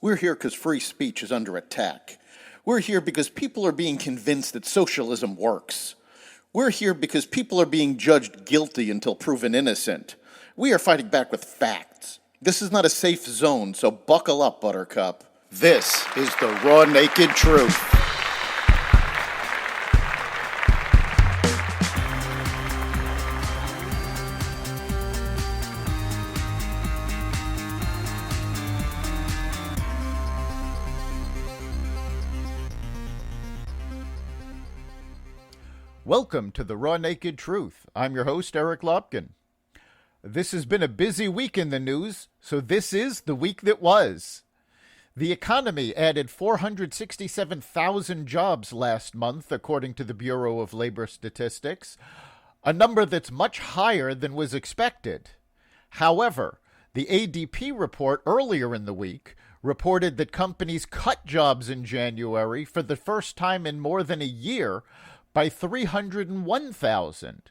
We're here because free speech is under attack. We're here because people are being convinced that socialism works. We're here because people are being judged guilty until proven innocent. We are fighting back with facts. This is not a safe zone, so buckle up, Buttercup. This is the raw, naked truth. Welcome to the Raw Naked Truth. I'm your host, Eric Lopkin. This has been a busy week in the news, so this is the week that was. The economy added 467,000 jobs last month, according to the Bureau of Labor Statistics, a number that's much higher than was expected. However, the ADP report earlier in the week reported that companies cut jobs in January for the first time in more than a year by 301,000.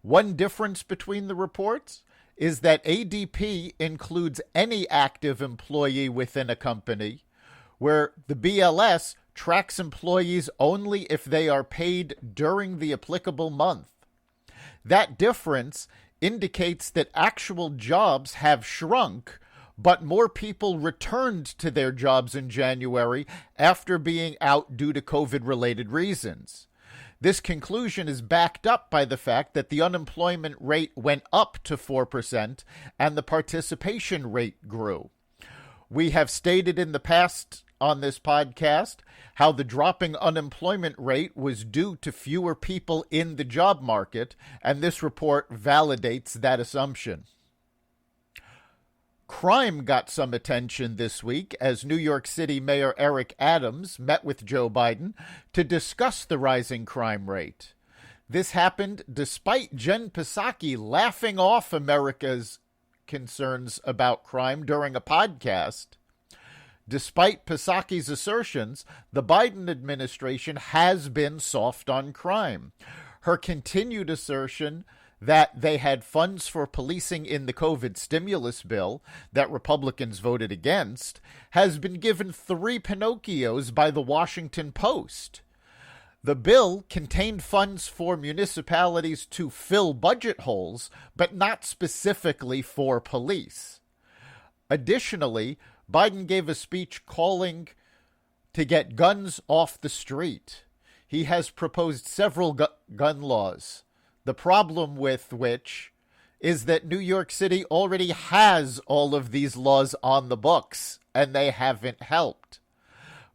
One difference between the reports is that ADP includes any active employee within a company, where the BLS tracks employees only if they are paid during the applicable month. That difference indicates that actual jobs have shrunk, but more people returned to their jobs in January after being out due to COVID-related reasons. This conclusion is backed up by the fact that the unemployment rate went up to 4% and the participation rate grew. We have stated in the past on this podcast how the dropping unemployment rate was due to fewer people in the job market, and this report validates that assumption. Crime got some attention this week as New York City Mayor Eric Adams met with Joe Biden to discuss the rising crime rate. This happened despite Jen Psaki laughing off America's concerns about crime during a podcast. Despite Psaki's assertions, the Biden administration has been soft on crime. Her continued assertion that they had funds for policing in the COVID stimulus bill that Republicans voted against has been given 3 Pinocchios by the Washington Post. The bill contained funds for municipalities to fill budget holes, but not specifically for police. Additionally, Biden gave a speech calling to get guns off the street. He has proposed several gun laws, the problem with which is that New York City already has all of these laws on the books, and they haven't helped.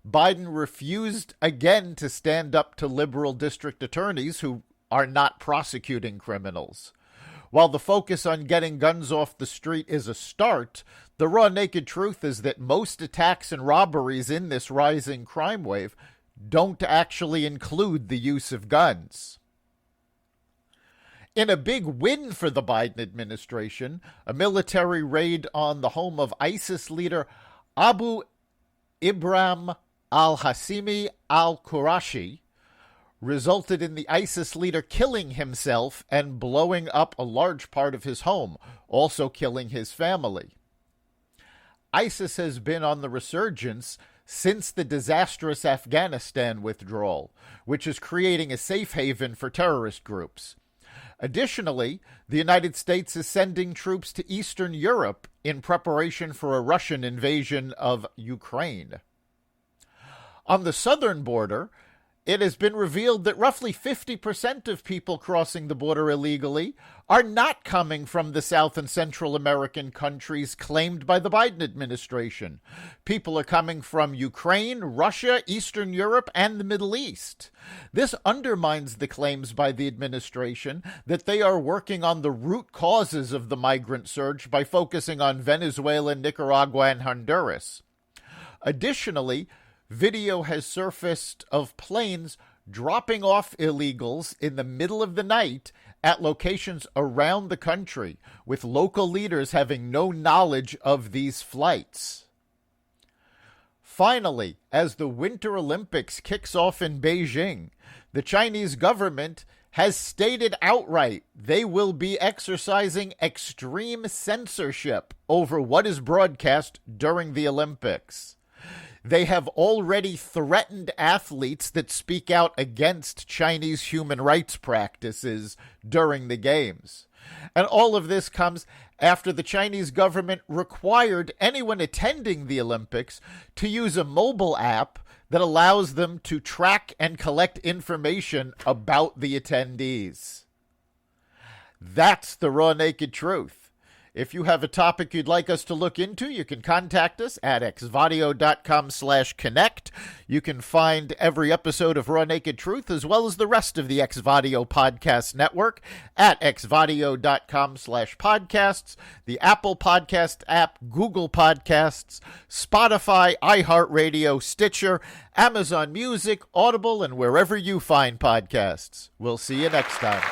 Biden refused again to stand up to liberal district attorneys who are not prosecuting criminals. While the focus on getting guns off the street is a start, the raw naked truth is that most attacks and robberies in this rising crime wave don't actually include the use of guns. In a big win for the Biden administration, a military raid on the home of ISIS leader Abu Ibrahim al-Hasimi al-Qurashi resulted in the ISIS leader killing himself and blowing up a large part of his home, also killing his family. ISIS has been on the resurgence since the disastrous Afghanistan withdrawal, which is creating a safe haven for terrorist groups. Additionally, the United States is sending troops to Eastern Europe in preparation for a Russian invasion of Ukraine. On the southern border, it has been revealed that roughly 50% of people crossing the border illegally are not coming from the South and Central American countries claimed by the Biden administration. People are coming from Ukraine, Russia, Eastern Europe, and the Middle East. This undermines the claims by the administration that they are working on the root causes of the migrant surge by focusing on Venezuela, Nicaragua, and Honduras. Additionally, video has surfaced of planes dropping off illegals in the middle of the night at locations around the country, with local leaders having no knowledge of these flights. Finally, as the Winter Olympics kicks off in Beijing, the Chinese government has stated outright they will be exercising extreme censorship over what is broadcast during the Olympics. They have already threatened athletes that speak out against Chinese human rights practices during the games. And all of this comes after the Chinese government required anyone attending the Olympics to use a mobile app that allows them to track and collect information about the attendees. That's the raw, naked truth. If you have a topic you'd like us to look into, you can contact us at xvadio.com/connect. You can find every episode of Raw Naked Truth, as well as the rest of the XVadio podcast network, at xvadio.com/podcasts, the Apple Podcast app, Google Podcasts, Spotify, iHeartRadio, Stitcher, Amazon Music, Audible, and wherever you find podcasts. We'll see you next time.